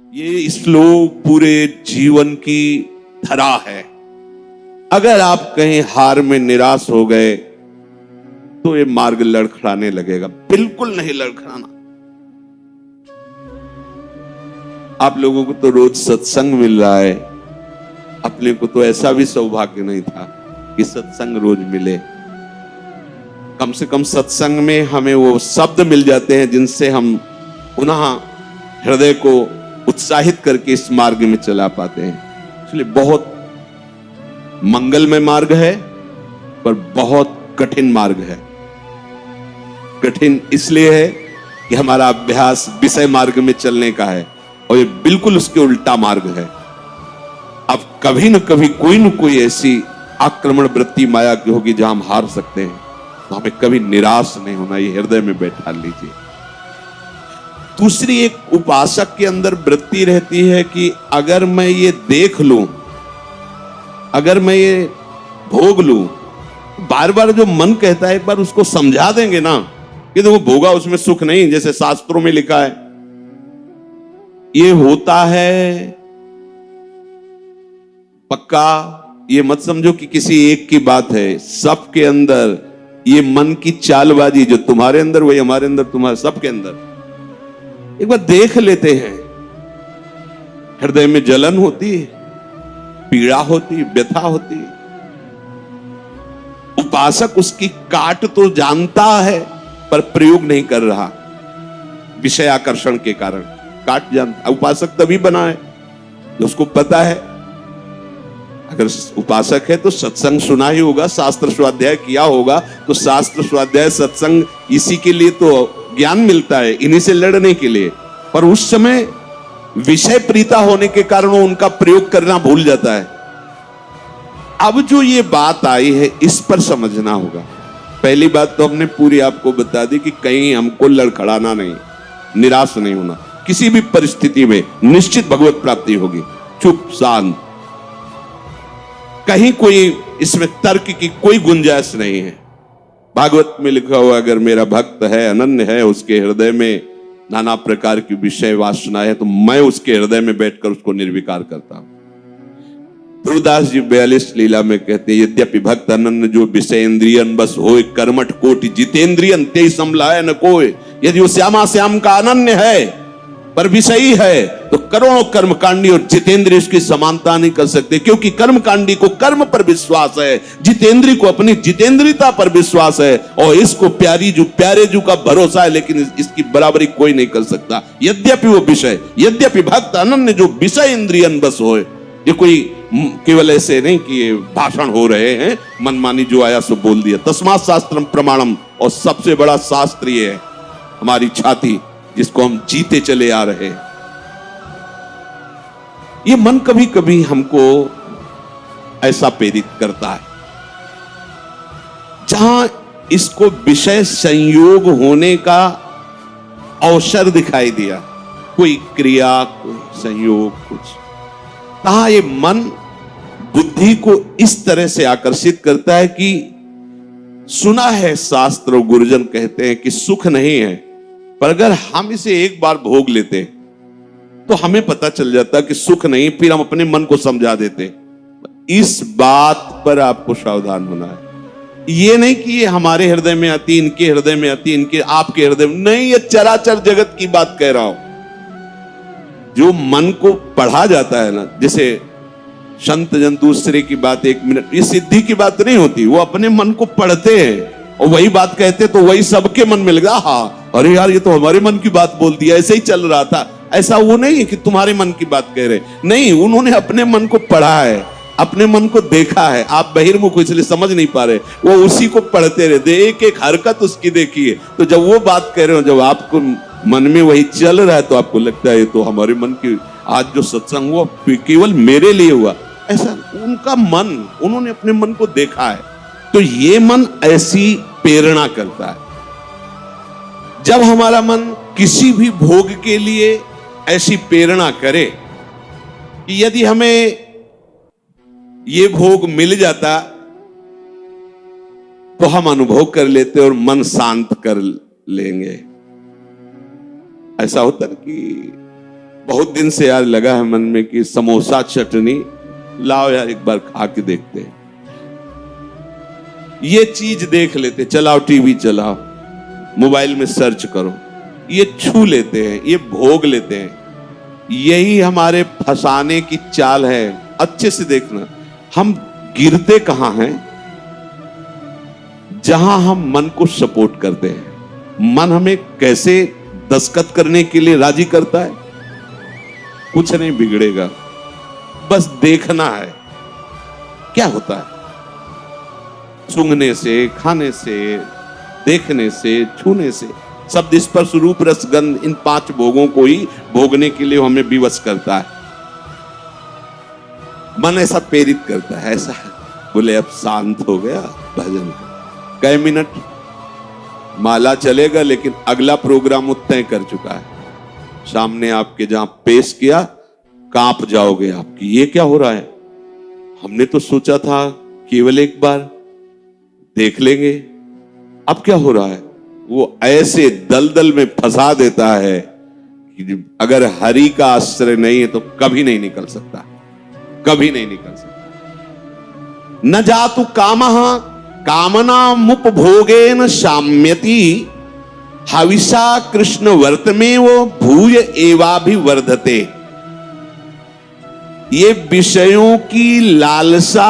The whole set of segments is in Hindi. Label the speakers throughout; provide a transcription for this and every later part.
Speaker 1: ये श्लोक पूरे जीवन की धरा है। अगर आप कहीं हार में निराश हो गए तो ये मार्ग लड़खड़ाने लगेगा। बिल्कुल नहीं लड़खड़ाना। आप लोगों को तो रोज सत्संग मिल रहा है, अपने को तो ऐसा भी सौभाग्य नहीं था कि सत्संग रोज मिले। कम से कम सत्संग में हमें वो शब्द मिल जाते हैं जिनसे हम पुनः हृदय को उत्साहित करके इस मार्ग में चला पाते हैं। इसलिए बहुत मंगलमय मार्ग है, पर बहुत कठिन मार्ग है। कठिन इसलिए है कि हमारा अभ्यास विषय मार्ग में चलने का है और ये बिल्कुल उसके उल्टा मार्ग है। अब कभी न कभी कोई न कोई ऐसी आक्रमण वृत्ति माया की होगी जहां हम हार सकते हैं, तो हमें कभी निराश नहीं होना, ये हृदय में बैठा लीजिए। दूसरी एक उपासक के अंदर वृत्ति रहती है कि अगर मैं ये देख लूं, अगर मैं ये भोग लूं, बार बार जो मन कहता है एक बार उसको समझा देंगे ना कि देखो भोगा उसमें सुख नहीं, जैसे शास्त्रों में लिखा है। ये होता है पक्का, ये मत समझो कि किसी एक की बात है। सबके अंदर ये मन की चालबाजी जो तुम्हारे अंदर वही हमारे अंदर, तुम्हारे सबके अंदर। एक बार देख लेते हैं, हृदय में जलन होती है, पीड़ा होती है, व्यथा होती है। उपासक उसकी काट तो जानता है पर प्रयोग नहीं कर रहा, विषय आकर्षण के कारण काट जानता। उपासक तभी बना है जो उसको पता है। अगर उपासक है तो सत्संग सुना ही होगा, शास्त्र स्वाध्याय किया होगा, तो शास्त्र स्वाध्याय सत्संग इसी के लिए तो ज्ञान मिलता है, इन्हीं से लड़ने के लिए। पर उस समय विषय प्रीता होने के कारण वो उनका प्रयोग करना भूल जाता है। अब जो ये बात आई है इस पर समझना होगा। पहली बात तो हमने पूरी आपको बता दी कि कहीं हमको लड़खड़ाना नहीं, निराश नहीं होना। किसी भी परिस्थिति में निश्चित भगवत प्राप्ति होगी। चुप शांत, कहीं कोई इसमें तर्क की कोई गुंजाइश नहीं है। भागवत में लिखा हुआ अगर मेरा भक्त है, अनन्य है, उसके हृदय में नाना प्रकार की विषय वासना है, तो मैं उसके हृदय में बैठकर उसको निर्विकार करता हूं। ध्रुवदास जी 42 लीला में कहते हैं, यद्यपि भक्त अनन्य जो विषय इंद्रियन बस होए, कर्मठ कोटि जितेंद्रियन ते समलाय न कोय। यदि वो श्यामा श्याम का अनन्य है पर विषयी है तो करोड़ों कर्मकांडी और जितेंद्रिय उसकी समानता नहीं कर सकते, क्योंकि कर्मकांडी को कर्म पर विश्वास है, जितेंद्रिय को अपनी जितेंद्रियता पर विश्वास है, और इसको प्यारे जो का भरोसा है, लेकिन इसकी बराबरी कोई नहीं कर सकता। यद्यपि वो विषय, यद्यपि भक्त अनन्य जो विषय इंद्रियन बस होए। ये कोई केवल ऐसे नहीं कि ये भाषण हो रहे हैं, मनमानी जो आया सो बोल दिया। तस्मात् शास्त्रम प्रमाणम, और सबसे बड़ा शास्त्र ये है हमारी छाती, जिसको हम जीते चले आ रहे हैं। ये मन कभी कभी हमको ऐसा प्रेरित करता है जहां इसको विषय संयोग होने का अवसर दिखाई दिया, कोई क्रिया, कोई संयोग, कुछ कहा। ये मन बुद्धि को इस तरह से आकर्षित करता है कि सुना है शास्त्र और गुरुजन कहते हैं कि सुख नहीं है, पर अगर हम इसे एक बार भोग लेते तो हमें पता चल जाता कि सुख नहीं, फिर हम अपने मन को समझा देते। इस बात पर आपको सावधान होना है। ये नहीं कि ये हमारे हृदय में आती, इनके हृदय में आती, इनके आपके हृदय में नहीं, ये चराचर जगत की बात कह रहा हूं। जो मन को पढ़ा जाता है ना, जैसे संत जन दूसरे की बात 1 मिनट, ये सिद्धि की बात नहीं होती। वो अपने मन को पढ़ते हैं और वही बात कहते, तो वही सबके मन में लगा, हाँ अरे यार ये तो हमारे मन की बात बोल दिया, ऐसे ही चल रहा था। ऐसा वो नहीं है कि तुम्हारे मन की बात कह रहे, नहीं, उन्होंने अपने मन को पढ़ा है, अपने मन को देखा है। आप बहिर्मुख इसलिए समझ नहीं पा रहे, वो उसी को पढ़ते रहते, एक एक हरकत उसकी देखिए। तो जब वो बात कह रहे हो, जब आपको मन में वही चल रहा है, तो आपको लगता है तो हमारे मन की आज जो सत्संग हुआ केवल मेरे लिए हुआ। ऐसा उनका मन, उन्होंने अपने मन को देखा है। तो ये मन ऐसी प्रेरणा करता है। जब हमारा मन किसी भी भोग के लिए ऐसी प्रेरणा करे कि यदि हमें ये भोग मिल जाता तो हम अनुभव कर लेते और मन शांत कर लेंगे। ऐसा होता है कि बहुत दिन से यार लगा है मन में कि समोसा चटनी लाओ यार, एक बार खा के देखते हैं। ये चीज देख लेते, चलाओ टीवी चलाओ, मोबाइल में सर्च करो, ये छू लेते हैं, ये भोग लेते हैं। यही हमारे फंसाने की चाल है। अच्छे से देखना, हम गिरते कहां हैं? जहां हम मन को सपोर्ट करते हैं। मन हमें कैसे दस्तखत करने के लिए राजी करता है? कुछ नहीं बिगड़ेगा, बस देखना है क्या होता है। सूंघने से, खाने से, देखने से, छूने से, शब्द स्पर्श रूप रस गंध, इन 5 भोगों को ही भोगने के लिए हमें विवश करता है। मन ऐसा प्रेरित करता है, ऐसा बोले अब शांत हो गया भजन का, कई मिनट माला चलेगा, लेकिन अगला प्रोग्राम वो तय कर चुका है। सामने आपके जहां पेश किया, कांप जाओगे आपकी, ये क्या हो रहा है? हमने तो सोचा था केवल एक बार देख लेंगे, अब क्या हो रहा है? वो ऐसे दलदल में फंसा देता है कि अगर हरि का आश्रय नहीं है तो कभी नहीं निकल सकता, कभी नहीं निकल सकता। न जातु कामः कामना मुपभोगेन शाम्यति, हविषा कृष्ण वर्तमे वो भूय एवाभिवर्धते। ये विषयों की लालसा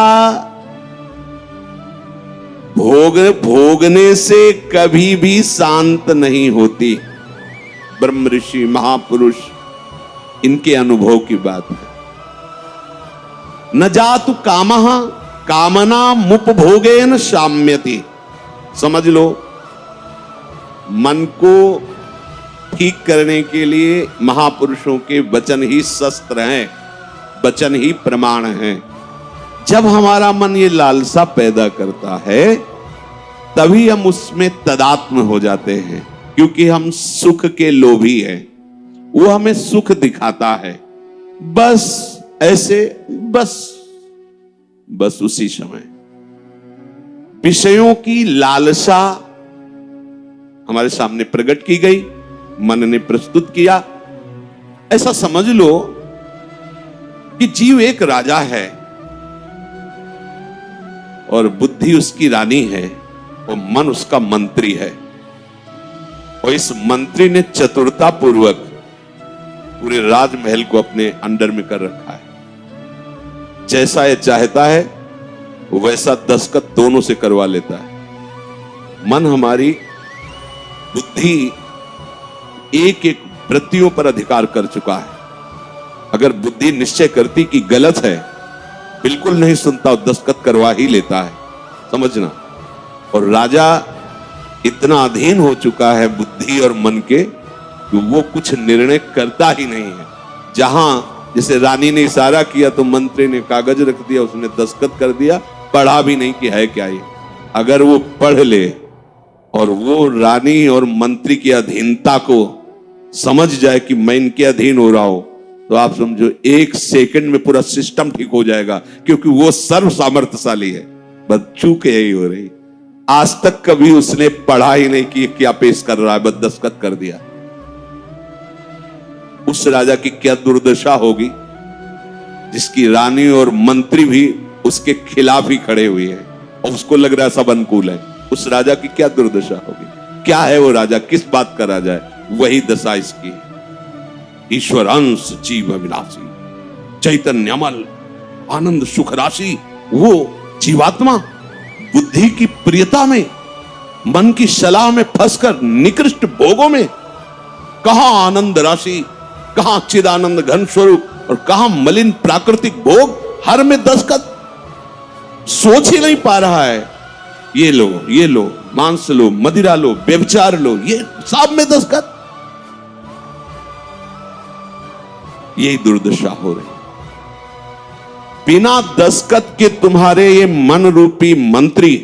Speaker 1: भोगने से कभी भी शांत नहीं होती। ब्रह्म ऋषि महापुरुष इनके अनुभव की बात है। न जातु कामः कामना मुपभोगेन शाम्यति। समझ लो, मन को ठीक करने के लिए महापुरुषों के वचन ही शस्त्र हैं, वचन ही प्रमाण हैं। जब हमारा मन ये लालसा पैदा करता है, तभी हम उसमें तदात्म हो जाते हैं, क्योंकि हम सुख के लोभी हैं। वो हमें सुख दिखाता है, बस ऐसे, बस उसी समय विषयों की लालसा हमारे सामने प्रकट की गई, मन ने प्रस्तुत किया। ऐसा समझ लो कि जीव एक राजा है और बुद्धि उसकी रानी है और मन उसका मंत्री है। और इस मंत्री ने चतुरता पूर्वक पूरे राजमहल को अपने अंडर में कर रखा है। जैसा ये चाहता है वैसा दस्तखत दोनों से करवा लेता है। मन, हमारी बुद्धि एक एक वृत्तियों पर अधिकार कर चुका है। अगर बुद्धि निश्चय करती कि गलत है, बिल्कुल नहीं सुनता, दस्तखत करवा ही लेता है, समझना। और राजा इतना अधीन हो चुका है बुद्धि और मन के कि वो कुछ निर्णय करता ही नहीं है। जहां जैसे रानी ने इशारा किया तो मंत्री ने कागज रख दिया, उसने दस्तखत कर दिया, पढ़ा भी नहीं कि है क्या ये। अगर वो पढ़ ले और वो रानी और मंत्री की अधीनता को समझ जाए कि मैं इनके अधीन हो रहा हूं, तो आप समझो 1 सेकंड में पूरा सिस्टम ठीक हो जाएगा, क्योंकि वो सर्व सामर्थ्यशाली है। बस चूक यही हो रही, आज तक कभी उसने पढ़ा ही नहीं कि क्या पेश कर रहा है, बस दस्तखत कर दिया। उस राजा की क्या दुर्दशा होगी जिसकी रानी और मंत्री भी उसके खिलाफ ही खड़े हुए हैं और उसको लग रहा है सब अनुकूल है। उस राजा की क्या दुर्दशा होगी? क्या है वो राजा, किस बात का राजा है? वही दशा इसकी है। ईश्वर अंश जीव अविनाशी, चैतन्यमल आनंद सुख राशि। वो जीवात्मा बुद्धि की प्रियता में, मन की सलाह में फंसकर निकृष्ट भोगों में, कहां आनंद राशि, कहां चिदानंद घन स्वरूप और कहां मलिन प्राकृतिक भोग, हर में दस्तखत। सोच ही नहीं पा रहा है। ये लो, मांस लो, मदिरा लो, व्यभिचार लो, ये सब में दस्तखत। यही दुर्दशा हो रही। बिना दस्तखत के तुम्हारे ये मन रूपी मंत्री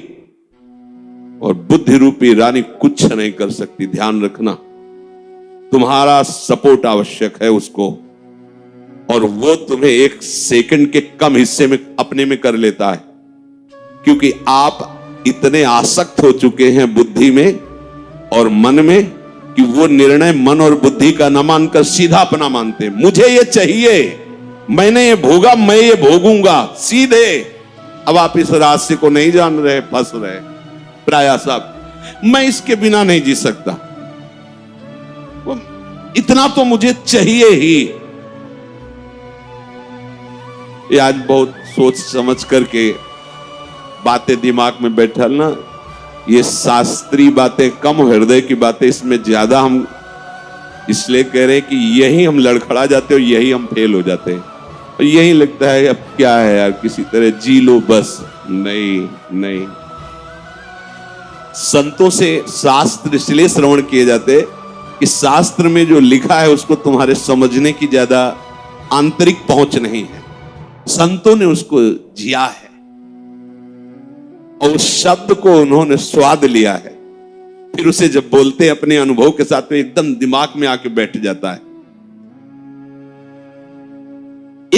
Speaker 1: और बुद्धि रूपी रानी कुछ नहीं कर सकती। ध्यान रखना, तुम्हारा सपोर्ट आवश्यक है उसको, और वो तुम्हें 1 सेकंड के कम हिस्से में अपने में कर लेता है, क्योंकि आप इतने आसक्त हो चुके हैं बुद्धि में और मन में कि वो निर्णय मन और बुद्धि का न मानकर सीधा अपना मानते, मुझे ये चाहिए, मैंने ये भोगा, मैं ये भोगूंगा, सीधे। अब आप इस रास्ते को नहीं जान रहे, फंस रहे। प्राय साहब, मैं इसके बिना नहीं जी सकता, इतना तो मुझे चाहिए ही। ये आज बहुत सोच समझ करके बातें दिमाग में बैठल ना, ये शास्त्रीय बातें कम, हृदय की बातें इसमें ज्यादा हम इसलिए कह रहे हैं कि यही हम लड़खड़ा जाते और यही हम फेल हो जाते हैं। और यही लगता है अब क्या है यार, किसी तरह जी लो बस। नहीं नहीं, संतों से शास्त्र इसलिए श्रवण किए जाते कि शास्त्र में जो लिखा है उसको तुम्हारे समझने की ज्यादा आंतरिक पहुंच नहीं है, संतों ने उसको जिया है और उस शब्द को उन्होंने स्वाद लिया है, फिर उसे जब बोलते हैं अपने अनुभव के साथ तो एकदम दिमाग में आके बैठ जाता है।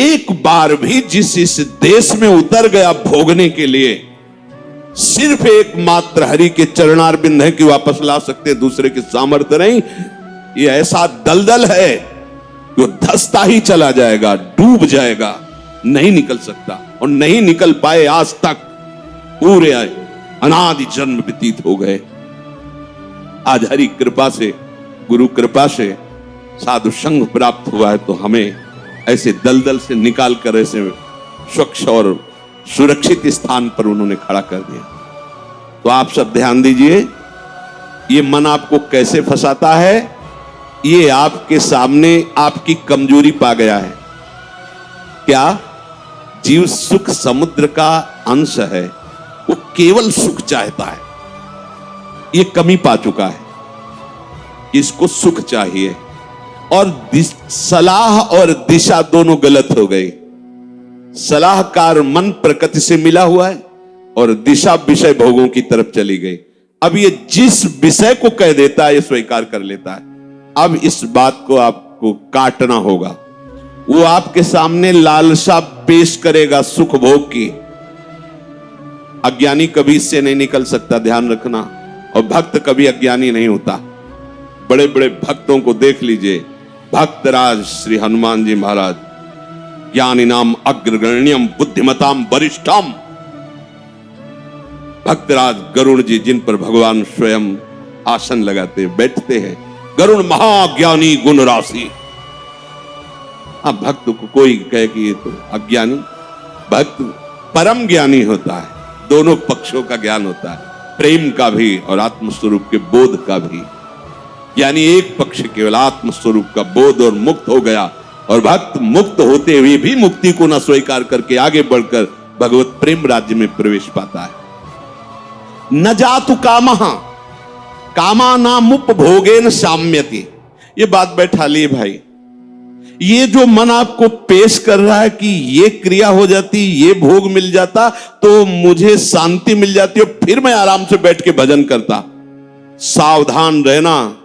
Speaker 1: एक बार भी जिस इस देश में उतर गया भोगने के लिए, सिर्फ एकमात्र हरि के चरणारविंद है कि वापस ला सकते, दूसरे की सामर्थ्य नहीं। ये ऐसा दलदल है जो धंसता ही चला जाएगा, डूब जाएगा, नहीं निकल सकता। और नहीं निकल पाए आज तक, पूरे अनादि जन्म व्यतीत हो गए। आज हरि कृपा से, गुरु कृपा से साधु संग प्राप्त हुआ है, तो हमें ऐसे दलदल से निकाल कर ऐसे स्वच्छ और सुरक्षित स्थान पर उन्होंने खड़ा कर दिया। तो आप सब ध्यान दीजिए, ये मन आपको कैसे फंसाता है, ये आपके सामने आपकी कमजोरी पा गया है। क्या? जीव सुख समुद्र का अंश है, वो केवल सुख चाहता है, ये कमी पा चुका है, इसको सुख चाहिए। और सलाह और दिशा दोनों गलत हो गई। सलाहकार मन प्रकृति से मिला हुआ है और दिशा विषय भोगों की तरफ चली गई। अब ये जिस विषय को कह देता है ये स्वीकार कर लेता है। अब इस बात को आपको काटना होगा। वो आपके सामने लालसा पेश करेगा सुख भोग की। अज्ञानी कभी इससे नहीं निकल सकता, ध्यान रखना। और भक्त कभी अज्ञानी नहीं होता। बड़े बड़े भक्तों को देख लीजिए, भक्तराज श्री हनुमान जी महाराज, ज्ञानी नाम अग्रगण्यम बुद्धिमताम वरिष्ठम। भक्तराज गरुण जी, जिन पर भगवान स्वयं आसन लगाते बैठते हैं, गरुण महाज्ञानी गुण राशि। अब भक्त को कोई कहे कि ये तो अज्ञानी, भक्त परम ज्ञानी होता है। दोनों पक्षों का ज्ञान होता है, प्रेम का भी और आत्मस्वरूप के बोध का भी। यानी एक पक्ष केवल आत्मस्वरूप का बोध और मुक्त हो गया, और भक्त मुक्त होते हुए भी मुक्ति को न स्वीकार करके आगे बढ़कर भगवत प्रेम राज्य में प्रवेश पाता है। न जातु कामः कामानामुपभोगेन साम्यति। ये बात बैठा लिए भाई। ये जो मन आपको पेश कर रहा है कि ये क्रिया हो जाती, ये भोग मिल जाता तो मुझे शांति मिल जाती और फिर मैं आराम से बैठ के भजन करता, सावधान रहना।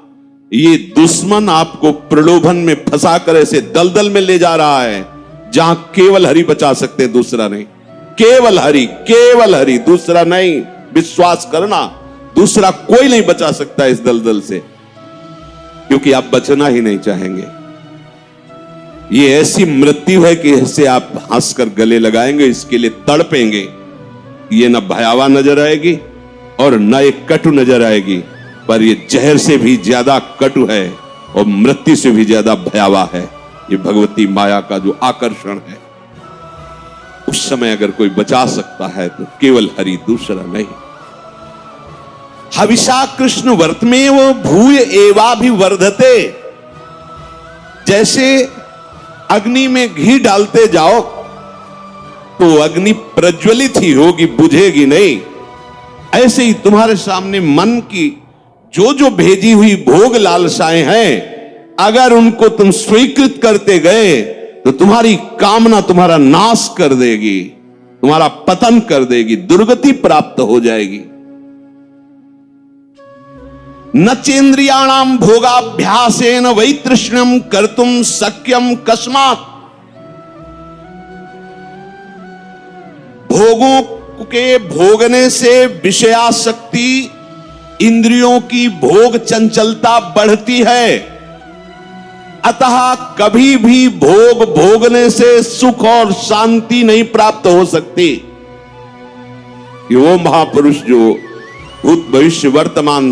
Speaker 1: ये दुश्मन आपको प्रलोभन में फंसा कर ऐसे दलदल में ले जा रहा है जहां केवल हरि बचा सकते हैं, दूसरा नहीं। केवल हरि, केवल हरि, दूसरा नहीं। विश्वास करना, दूसरा कोई नहीं बचा सकता इस दलदल से, क्योंकि आप बचना ही नहीं चाहेंगे। ये ऐसी मृत्यु है कि इससे आप हंसकर गले लगाएंगे, इसके लिए तड़पेंगे। ये न भयावह नजर आएगी और न एक कटु नजर आएगी, पर ये जहर से भी ज्यादा कटु है और मृत्यु से भी ज्यादा भयावह है। ये भगवती माया का जो आकर्षण है, उस समय अगर कोई बचा सकता है तो केवल हरि, दूसरा नहीं। हविषा कृष्ण वर्तमेव भूय एवाभिवर्धते। जैसे अग्नि में घी डालते जाओ तो अग्नि प्रज्वलित ही होगी, बुझेगी नहीं। ऐसे ही तुम्हारे सामने मन की जो जो भेजी हुई भोग लालसाएं हैं, अगर उनको तुम स्वीकृत करते गए तो तुम्हारी कामना तुम्हारा नाश कर देगी, तुम्हारा पतन कर देगी, दुर्गति प्राप्त हो जाएगी। न चेन्द्रियाणाम भोगाभ्यासेन वैतृष्ण्यम कर्तुम शक्यम कस्मात्। भोगों के भोगने से विषयासक्ति इंद्रियों की भोग चंचलता बढ़ती है। अतः कभी भी भोग भोगने से सुख और शांति नहीं प्राप्त हो सकती। कि वो महापुरुष जो भूत भविष्य वर्तमान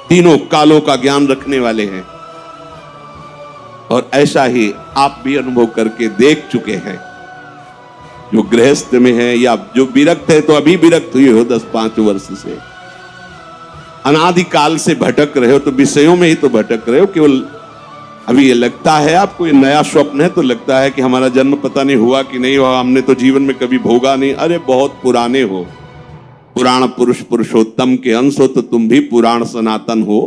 Speaker 1: तीनों कालों का ज्ञान रखने वाले हैं, और ऐसा ही आप भी अनुभव करके देख चुके हैं। जो गृहस्थ में है या जो विरक्त है, तो अभी विरक्त हुए हो 10-5 वर्ष से, अनादिकाल से भटक रहे हो, तो विषयों में ही तो भटक रहे हो। केवल अभी ये लगता है आपको, ये नया स्वप्न है, तो लगता है कि हमारा जन्म पता नहीं हुआ कि नहीं हुआ, हमने तो जीवन में कभी भोगा नहीं। अरे बहुत पुराने हो, पुराण पुरुष पुरुषोत्तम के अंश हो, तो तुम भी पुराण सनातन हो।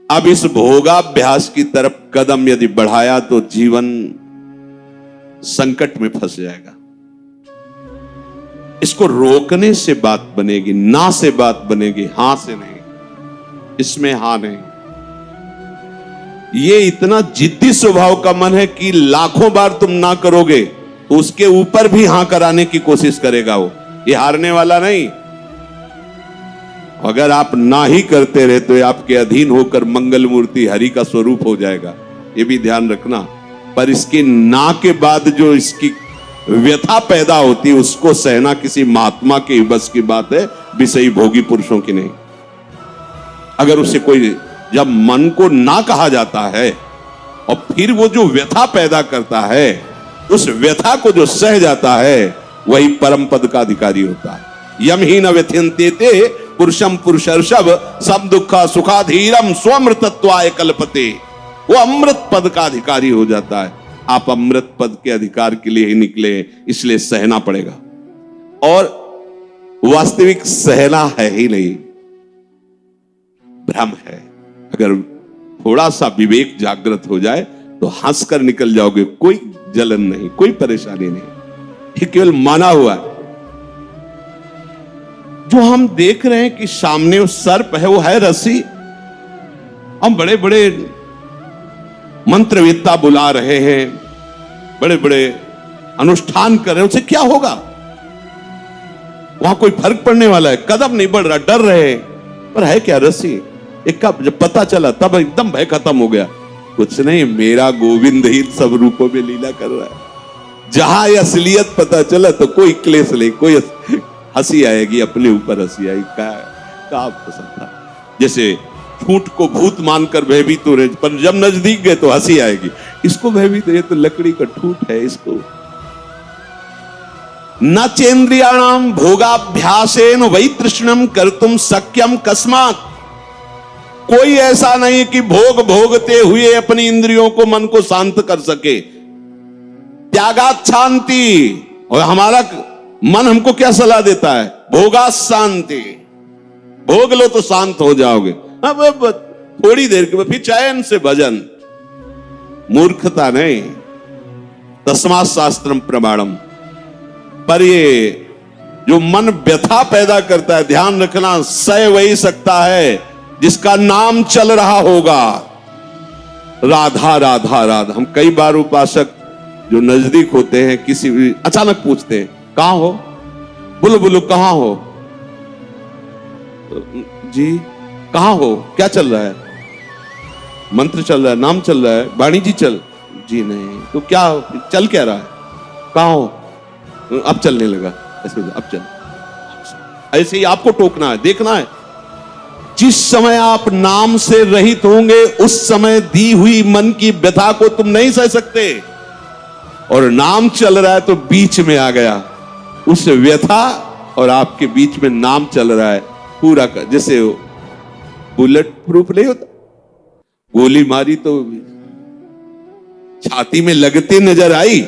Speaker 1: अब इस भोगाभ्यास की तरफ कदम यदि बढ़ाया तो जीवन संकट में फंस जाएगा। इसको रोकने से बात बनेगी, ना से बात बनेगी, हां से नहीं। इसमें हां नहीं। ये इतना जिद्दी स्वभाव का मन है कि लाखों बार तुम ना करोगे तो उसके ऊपर भी हां कराने की कोशिश करेगा वो। ये हारने वाला नहीं। अगर आप ना ही करते रहे तो ये आपके अधीन होकर मंगल मूर्ति हरि का स्वरूप हो जाएगा। ये भी ध्यान रखना। पर इसके ना के बाद जो इसकी व्यथा पैदा होती है, उसको सहना किसी महात्मा के बस की बात है, विषयी भोगी पुरुषों की नहीं। अगर उससे कोई, जब मन को ना कहा जाता है और फिर वो जो व्यथा पैदा करता है, उस व्यथा को जो सह जाता है, वही परम पद का अधिकारी होता है। यम ही न व्यथ्यन्ते पुरुषम पुरुषर्षभ सब दुखा सुखाधीरम स्वमृतत्वाय कल्पते। वो अमृत पद का अधिकारी हो जाता है। आप अमृत पद के अधिकार के लिए ही निकले, इसलिए सहना पड़ेगा। और वास्तविक सहना है ही नहीं, भ्रम है। अगर थोड़ा सा विवेक जागृत हो जाए तो हंसकर निकल जाओगे। कोई जलन नहीं, कोई परेशानी नहीं, ये केवल माना हुआ है। जो हम देख रहे हैं कि सामने वो सर्प है, वो है रस्सी। हम बड़े बड़े मंत्रवेत्ता बुला रहे हैं, बड़े बड़े अनुष्ठान कर रहे हैं, उससे क्या होगा? वहां कोई फर्क पड़ने वाला है? कदम नहीं बढ़ रहा, डर रहे हैं। पर है क्या? रस्सी। एक कब जब पता चला तब एकदम भय खत्म हो गया। कुछ नहीं, मेरा गोविंद ही सब रूपों में लीला कर रहा है। जहां यह असलियत पता चला तो कोई क्लेश नहीं, कोई हंसी आएगी, अपने ऊपर हंसी आएगी। क्या पसंद था? जैसे ठूठ को भूत मानकर भयभीत हो रहे, पर जब नजदीक गए तो हंसी आएगी। इसको भयभीत, ये तो लकड़ी का ठूठ है। इसको न चेन्द्रियाणाम भोगाभ्यासेन वै तृष्णम कर्तुम शक्यम कस्मात्। कोई ऐसा नहीं कि भोग भोगते हुए अपनी इंद्रियों को, मन को शांत कर सके। त्यागात शांति। और हमारा मन हमको क्या सलाह देता है? भोगा शांति। भोग लो तो शांत हो जाओगे। अब थोड़ी देर के बाद फिर चैन से भजन। मूर्खता नहीं, तस्मात् शास्त्रम प्रमाणम। पर ये जो मन व्यथा पैदा करता है, ध्यान रखना, सह वही सकता है जिसका नाम चल रहा होगा। राधा राधा राधा। हम कई बार उपासक जो नजदीक होते हैं, किसी भी अचानक पूछते हैं, कहां हो? बोलो बोलो, कहां हो जी? कहां हो? क्या चल रहा है? मंत्र चल रहा है, नाम चल रहा है, वाणी जी चल जी। नहीं तो क्या चल क्या रहा है? कहां हो? अब चलने लगा। ऐसे अब चल। ऐसे ही आपको टोकना है, देखना है। जिस समय आप नाम से रहित होंगे, उस समय दी हुई मन की व्यथा को तुम नहीं सह सकते। और नाम चल रहा है तो बीच में आ गया, उस व्यथा और आपके बीच में नाम चल रहा है पूरा का। जैसे बुलेट प्रूफ नहीं होता, गोली मारी तो छाती में लगते नजर आई,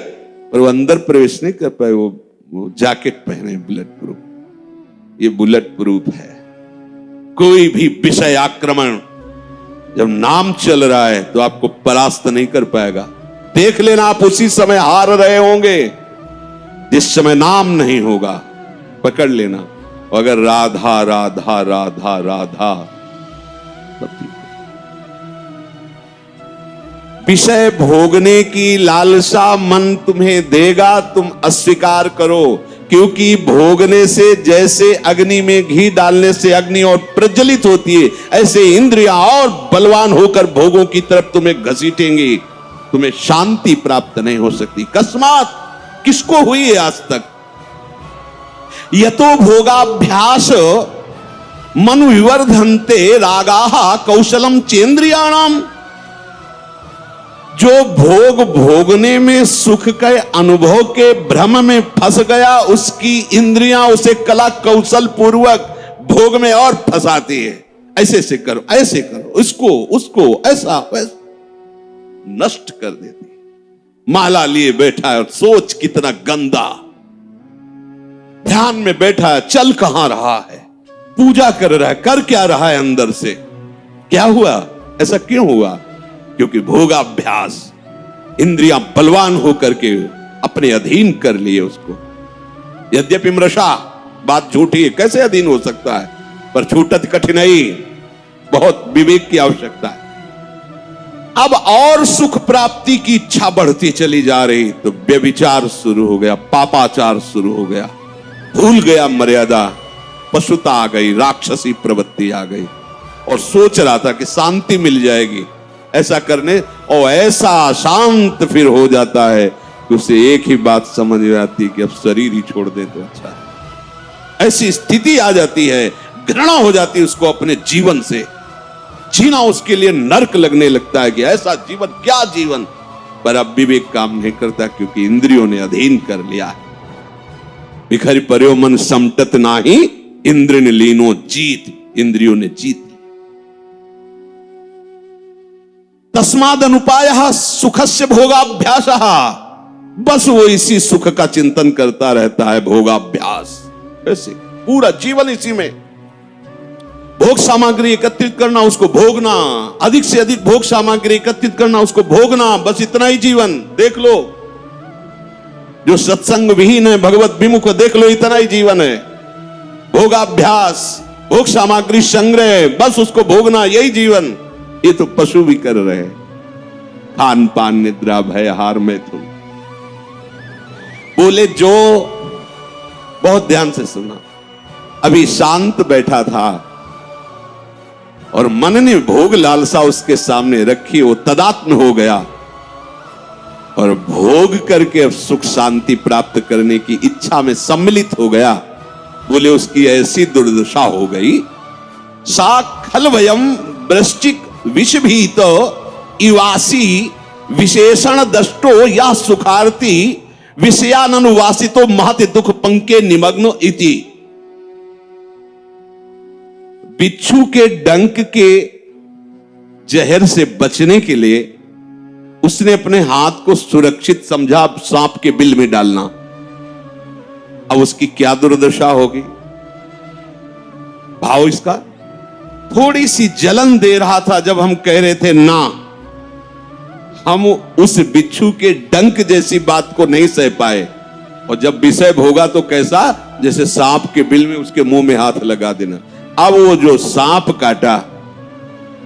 Speaker 1: पर वो अंदर प्रवेश नहीं कर पाए। वो जैकेट पहने बुलेट प्रूफ। ये बुलेट प्रूफ है। कोई भी विषय आक्रमण जब नाम चल रहा है तो आपको परास्त नहीं कर पाएगा। देख लेना, आप उसी समय हार रहे होंगे जिस समय नाम नहीं होगा। पकड़ लेना। अगर राधा राधा राधा राधा, विषय भोगने की लालसा मन तुम्हें देगा, तुम अस्वीकार करो। क्योंकि भोगने से जैसे अग्नि में घी डालने से अग्नि और प्रज्वलित होती है, ऐसे इंद्रियां और बलवान होकर भोगों की तरफ तुम्हें घसीटेंगी। तुम्हें शांति प्राप्त नहीं हो सकती। कस्मात, किसको हुई है आज तक? यतो भोगाभ्यास मनु विवर्धन्ते रागाः कौशलम चेन्द्रियाणाम। जो भोग भोगने में सुख के अनुभव के भ्रम में फंस गया, उसकी इंद्रियां उसे कला कौशल पूर्वक भोग में और फंसाती है। ऐसे से करो, ऐसे करो, इसको उसको, ऐसा वैसा, नष्ट कर देती। माला लिए बैठा है और सोच कितना गंदा, ध्यान में बैठा है, चल कहां रहा है, पूजा कर रहा है, कर क्या रहा है अंदर से? क्या हुआ? ऐसा क्यों हुआ? क्योंकि भोगाभ्यास, इंद्रियां बलवान होकर के अपने अधीन कर लिए उसको। यद्यपि मृषा, बात झूठी है, कैसे अधीन हो सकता है? पर छूटत कठिनाई, बहुत विवेक की आवश्यकता है। अब और सुख प्राप्ति की इच्छा बढ़ती चली जा रही, तो व्यभिचार शुरू हो गया, पापाचार शुरू हो गया, भूल गया मर्यादा, पशुता आ गई, राक्षसी प्रवृत्ति आ गई, और सोच रहा था कि शांति मिल जाएगी ऐसा करने, और ऐसा शांत फिर हो जाता है कि उसे एक ही बात समझ में आती है कि अब शरीर ही छोड़ दे तो अच्छा है। ऐसी स्थिति आ जाती है, घृणा हो जाती है उसको अपने जीवन से, जीना उसके लिए नर्क लगने लगता है कि ऐसा जीवन, क्या जीवन। पर अब विवेक काम नहीं करता, क्योंकि इंद्रियों ने अधीन कर लिया है। बिखर पर्यो मन समटत नाही, इंद्र ने लीनो जीत, इंद्रियों ने जीत। तस्माद अनुपायः सुखस्य भोगाभ्यासः, बस वो इसी सुख का चिंतन करता रहता है, भोगाभ्यास। ऐसे पूरा जीवन इसी में, भोग सामग्री एकत्रित करना, उसको भोगना, अधिक से अधिक भोग सामग्री एकत्रित करना, उसको भोगना, बस इतना ही जीवन। देख लो जो सत्संग विहीन है, भगवत विमुख, देख लो इतना ही जीवन है। भोगाभ्यास, भोग सामग्री संग्रह, बस उसको भोगना, यही जीवन। ये तो पशु भी कर रहे हैं। खान पान निद्रा भय हार में तुम बोले, जो बहुत ध्यान से सुना, अभी शांत बैठा था और मन ने भोग लालसा उसके सामने रखी, वो तदात्म हो गया और भोग करके अब सुख शांति प्राप्त करने की इच्छा में सम्मिलित हो गया। बोले उसकी ऐसी दुर्दशा हो गई, सा खलवयम वृश्चिक विषभीत इवासी विशेषण दष्टो या सुखार्थी विषयानुवासितो महत दुख पंके निमग्नो इति। बिच्छू के डंक के जहर से बचने के लिए उसने अपने हाथ को सुरक्षित समझा सांप के बिल में डालना। अब उसकी क्या दुर्दशा होगी? भाव इसका, थोड़ी सी जलन दे रहा था जब हम कह रहे थे ना, हम उस बिच्छू के डंक जैसी बात को नहीं सह पाए, और जब विषय भोगा तो कैसा, जैसे सांप के बिल में उसके मुंह में हाथ लगा देना। अब वो जो सांप काटा,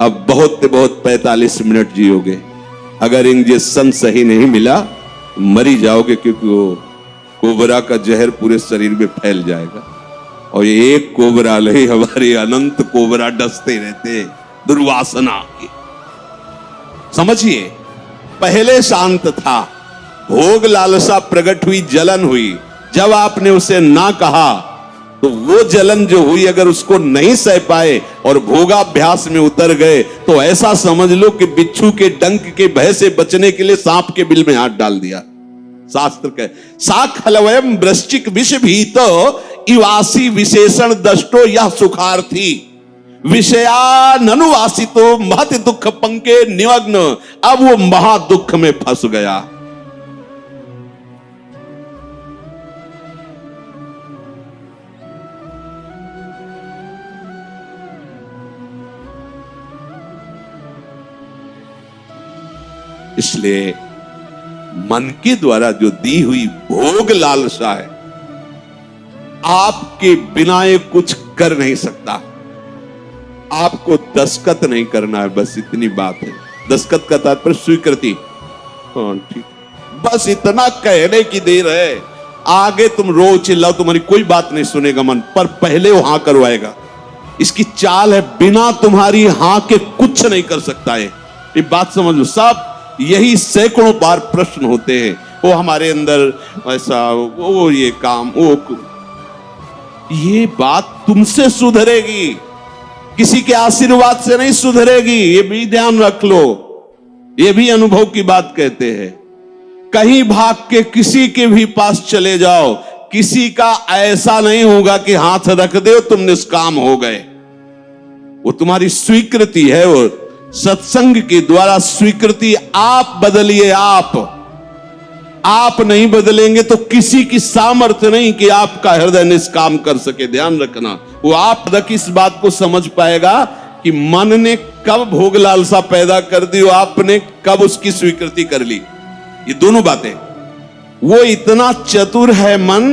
Speaker 1: अब बहुत 45 मिनट जियोगे, अगर इंजेक्शन सही नहीं मिला मरी जाओगे, क्योंकि वो कोबरा का जहर पूरे शरीर में फैल जाएगा। और ये एक कोबरा नहीं, हमारे अनंत कोबरा डसते रहते दुर्वासना के। समझिए, पहले शांत था, भोग लालसा प्रकट हुई, जलन हुई, जब आपने उसे ना कहा तो वो जलन जो हुई, अगर उसको नहीं सह पाए और भोगाभ्यास में उतर गए, तो ऐसा समझ लो कि बिच्छू के डंक के भय से बचने के लिए सांप के बिल में हाथ डाल दिया। शास्त्र कहे, सा खलवयम वृश्चिक विष भीत इवासी विशेषण दष्टो यह सुखार्थी विषयानुवासितो महत दुख पंके निमग्न। अब वो महा दुख में फंस गया। इसलिए मन के द्वारा जो दी हुई भोग लालसा है, आपके बिना ये कुछ कर नहीं सकता। आपको दस्तखत नहीं करना है, बस इतनी बात है। दस्तखत का तात्पर्य स्वीकृति। हाँ ठीक, बस इतना कहने की देर है। आगे तुम रो चिल्लाओ, तुम्हारी कोई बात नहीं सुनेगा मन, पर पहले वो हां करवाएगा। इसकी चाल है, बिना तुम्हारी हां के कुछ नहीं कर सकता है। ये बात समझ लो। सब यही सैकड़ों बार प्रश्न होते हैं, वो हमारे अंदर ऐसा, वो ये काम, वो ये बात तुमसे सुधरेगी, किसी के आशीर्वाद से नहीं सुधरेगी। ये भी ध्यान रख लो, ये भी अनुभव की बात कहते हैं। कहीं भाग के किसी के भी पास चले जाओ, किसी का ऐसा नहीं होगा कि हाथ रख दे तुम निष्काम हो गए। वो तुम्हारी स्वीकृति है, वो सत्संग के द्वारा स्वीकृति। आप बदलिए, आप नहीं बदलेंगे तो किसी की सामर्थ्य नहीं कि आपका हृदय निष्काम कर सके। ध्यान रखना, वो आप तक इस बात को समझ पाएगा कि मन ने कब भोग लालसा पैदा कर दी, आपने कब उसकी स्वीकृति कर ली। ये दोनों बातें, वो इतना चतुर है मन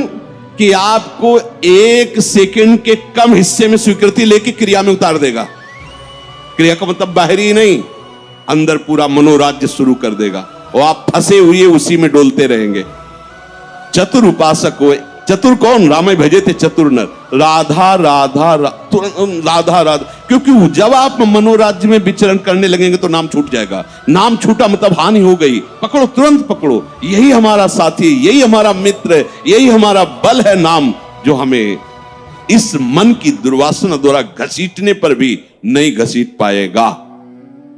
Speaker 1: कि आपको 1 सेकंड के कम हिस्से में स्वीकृति लेके क्रिया में उतार देगा। क्रिया का मतलब बाहरी ही नहीं, अंदर पूरा मनोराज्य शुरू कर देगा और आप फंसे हुए उसी में डोलते रहेंगे। चतुर उपासक हो। चतुर कौन? राम भजे थे चतुर नर, राधा राधा राधा राधा। क्योंकि जब आप मनोराज्य में विचरण करने लगेंगे तो नाम छूट जाएगा। नाम छूटा मतलब हानि हो गई। पकड़ो, तुरंत पकड़ो। यही हमारा साथी, यही हमारा मित्र, यही हमारा बल है नाम, जो हमें इस मन की दुर्वासना द्वारा घसीटने पर भी नहीं घसीट पाएगा।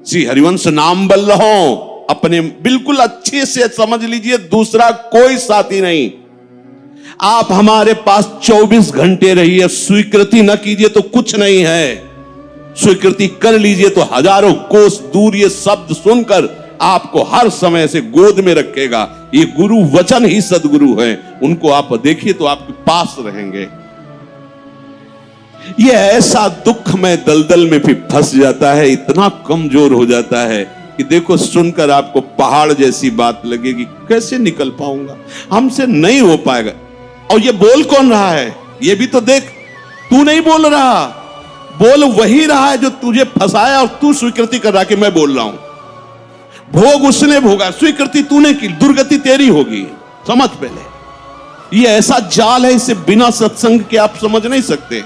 Speaker 1: श्री हरिवंश नाम बल रहो, अपने बिल्कुल अच्छे से समझ लीजिए, दूसरा कोई साथी नहीं। आप हमारे पास 24 घंटे रहिए, स्वीकृति न कीजिए तो कुछ नहीं है, स्वीकृति कर लीजिए तो हजारों कोस दूर ये शब्द सुनकर आपको हर समय से गोद में रखेगा। ये गुरु वचन ही सदगुरु है, उनको आप देखिए तो आपके पास रहेंगे। ये ऐसा दुख में दलदल में भी फंस जाता है, इतना कमजोर हो जाता है कि देखो, सुनकर आपको पहाड़ जैसी बात लगेगी, कैसे निकल पाऊंगा, हमसे नहीं हो पाएगा। और ये बोल कौन रहा है? ये भी तो देख, तू नहीं बोल रहा, बोल वही रहा है जो तुझे फंसाया, और तू स्वीकृति कर रहा कि मैं बोल रहा हूं। भोग उसने भोगा, स्वीकृति तूने की, दुर्गति तेरी होगी। समझ पहले, ये ऐसा जाल है, इसे बिना सत्संग के आप समझ नहीं सकते।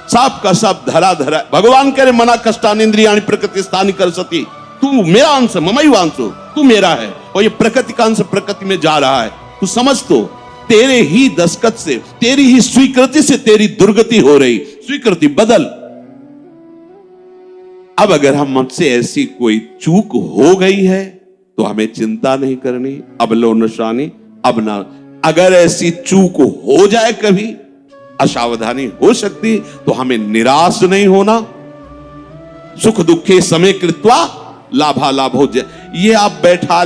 Speaker 1: साफ का साफ धरा धरा। भगवान कह रहे मना कष्टानि इंद्रियाणि प्रकृति स्थानि कर सती। तू मेरा अंश, ममैव अंशो, तू मेरा है, और ये प्रकृति का अंश प्रकृति में जा रहा है। तू समझ, तो तेरे ही दस्तखत से, तेरी ही स्वीकृति से तेरी दुर्गति हो रही। स्वीकृति बदल। अब अगर हम हमसे ऐसी कोई चूक हो गई है तो हमें चिंता नहीं करनी। अब लो नशानी, अब ना। अगर ऐसी चूक हो जाए, कभी असावधानी हो सकती, तो हमें निराश नहीं होना। सुख दुखे समय कृत्वा लाभा लाभ हो जाए, ये आप बैठा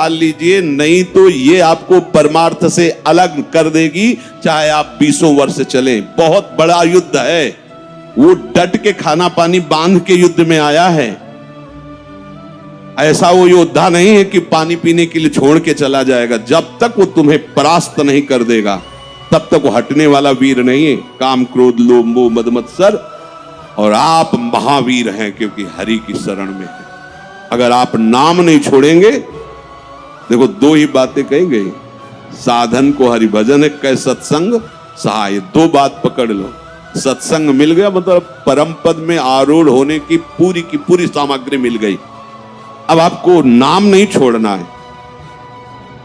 Speaker 1: लीजिए, नहीं तो ये आपको परमार्थ से अलग कर देगी, चाहे आप 20 वर्ष चलें। बहुत बड़ा युद्ध है, वो डट के खाना पानी बांध के युद्ध में आया है। ऐसा वो योद्धा नहीं है कि पानी पीने के लिए छोड़ के चला जाएगा। जब तक वो तुम्हें परास्त नहीं कर देगा तब तक वो हटने वाला वीर नहीं है। काम क्रोध लोभ मोह मद मत्सर, और आप महावीर हैं क्योंकि हरि की शरण में है। अगर आप नाम नहीं छोड़ेंगे, देखो 2 ही बातें कही गई, साधन को हरि भजन है, कै सत्संग सहाय। 2 बात पकड़ लो। सत्संग मिल गया मतलब परम पद में आरूढ़ होने की पूरी सामग्री मिल गई। अब आपको नाम नहीं छोड़ना है।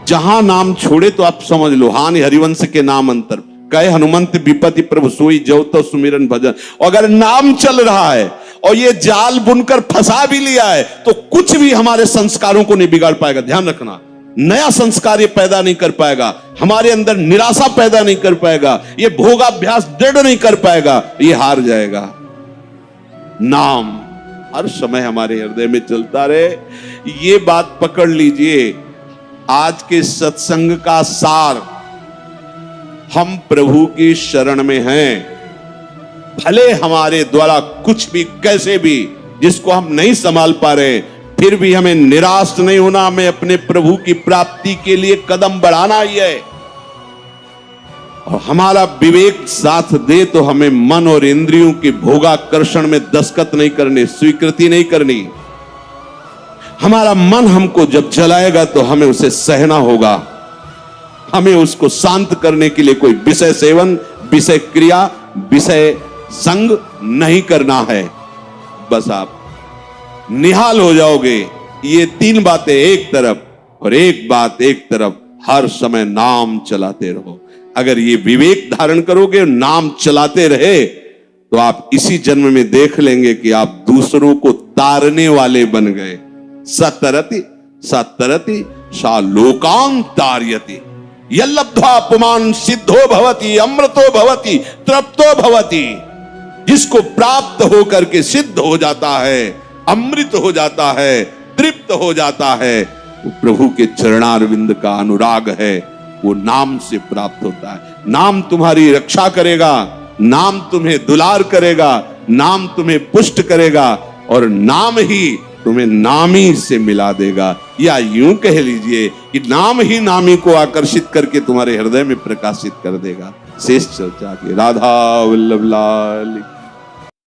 Speaker 1: जहां नाम छोड़े तो आप समझ लो, हानि हरिवंश के नाम अंतर कहे हनुमंत विपति प्रभु सोई जो तो सुमिरन भजन। अगर नाम चल रहा है और ये जाल बुनकर फंसा भी लिया है तो कुछ भी हमारे संस्कारों को नहीं बिगाड़ पाएगा। ध्यान रखना, नया संस्कार ये पैदा नहीं कर पाएगा, हमारे अंदर निराशा पैदा नहीं कर पाएगा, ये भोगाभ्यास दृढ़ नहीं कर पाएगा, ये हार जाएगा। नाम हर समय हमारे हृदय में चलता रहे, ये बात पकड़ लीजिए। आज के सत्संग का सार, हम प्रभु की शरण में हैं। भले हमारे द्वारा कुछ भी कैसे भी जिसको हम नहीं संभाल पा रहे, फिर भी हमें निराश नहीं होना, हमें अपने प्रभु की प्राप्ति के लिए कदम बढ़ाना ही है। और हमारा विवेक साथ दे तो हमें मन और इंद्रियों के भोगाकर्षण में दस्तखत नहीं करने, स्वीकृति नहीं करनी। हमारा मन हमको जब जलाएगा तो हमें उसे सहना होगा। हमें उसको शांत करने के लिए कोई विषय सेवन, विषय क्रिया, विषय संग नहीं करना है। बस आप निहाल हो जाओगे। ये तीन बातें एक तरफ और एक बात एक तरफ, हर समय नाम चलाते रहो। अगर ये विवेक धारण करोगे, नाम चलाते रहे, तो आप इसी जन्म में देख लेंगे कि आप दूसरों को तारने वाले बन गए। सतरति सतरति सा लोकान तारयति, यल्लब्ध्वा पुमान सिद्धो भवति, अमृतो भवति, तृप्तो भवति। जिसको प्राप्त होकर के सिद्ध हो जाता है, अमृत हो जाता है, तृप्त हो जाता है, वो प्रभु के चरणारविंद का अनुराग है, वो नाम से प्राप्त होता है। नाम तुम्हारी रक्षा करेगा, नाम तुम्हें दुलार करेगा, नाम तुम्हें पुष्ट करेगा, और नाम ही तुम्हें नामी से मिला देगा। या यूं कह लीजिए कि नाम ही नामी को आकर्षित करके तुम्हारे हृदय में प्रकाशित कर देगा। शेष चर्चा की। राधा वल्लभ लाल।